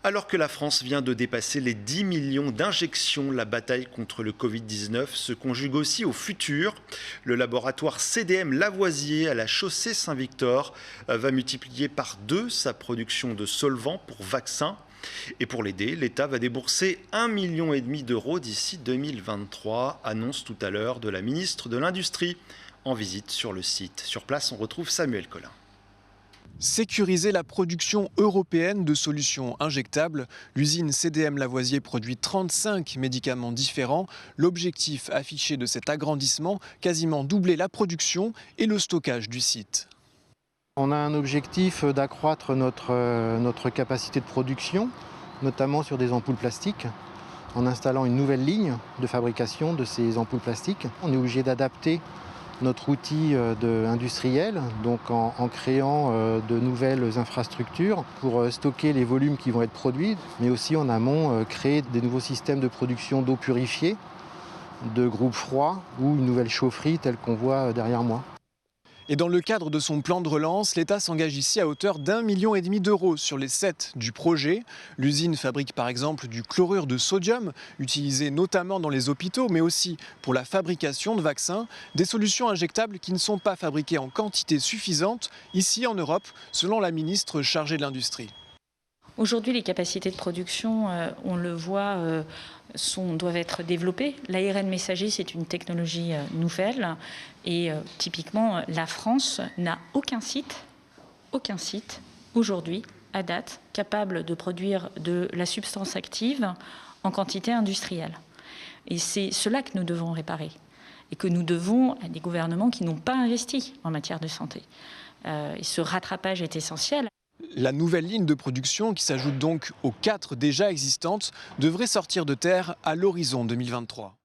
Alors que la France vient de dépasser les 10 millions d'injections, la bataille contre le Covid-19 se conjugue aussi au futur. Le laboratoire CDM Lavoisier à la chaussée Saint-Victor va multiplier par 2 sa production de solvants pour vaccins. Et pour l'aider, l'État va débourser 1,5 million d'euros d'ici 2023, annonce tout à l'heure de la ministre de l'Industrie en visite sur le site. Sur place, on retrouve Samuel Collin. Sécuriser la production européenne de solutions injectables. L'usine CDM Lavoisier produit 35 médicaments différents. L'objectif affiché de cet agrandissement, quasiment doubler la production et le stockage du site. On a un objectif d'accroître notre capacité de production, notamment sur des ampoules plastiques, en installant une nouvelle ligne de fabrication de ces ampoules plastiques. On est obligé d'adapter notre outil industriel, donc en créant de nouvelles infrastructures pour stocker les volumes qui vont être produits, mais aussi en amont créer des nouveaux systèmes de production d'eau purifiée, de groupes froids ou une nouvelle chaufferie telle qu'on voit derrière moi. Et dans le cadre de son plan de relance, l'État s'engage ici à hauteur d'1,5 million d'euros sur les 7 du projet. L'usine fabrique par exemple du chlorure de sodium, utilisé notamment dans les hôpitaux, mais aussi pour la fabrication de vaccins, des solutions injectables qui ne sont pas fabriquées en quantité suffisante ici en Europe, selon la ministre chargée de l'Industrie. Aujourd'hui, les capacités de production, on le voit, doivent être développées. L'ARN messager, c'est une technologie nouvelle et typiquement, la France n'a aucun site aujourd'hui, à date, capable de produire de la substance active en quantité industrielle. Et c'est cela que nous devons réparer et que nous devons à des gouvernements qui n'ont pas investi en matière de santé. Et ce rattrapage est essentiel. La nouvelle ligne de production, qui s'ajoute donc aux 4 déjà existantes, devrait sortir de terre à l'horizon 2023.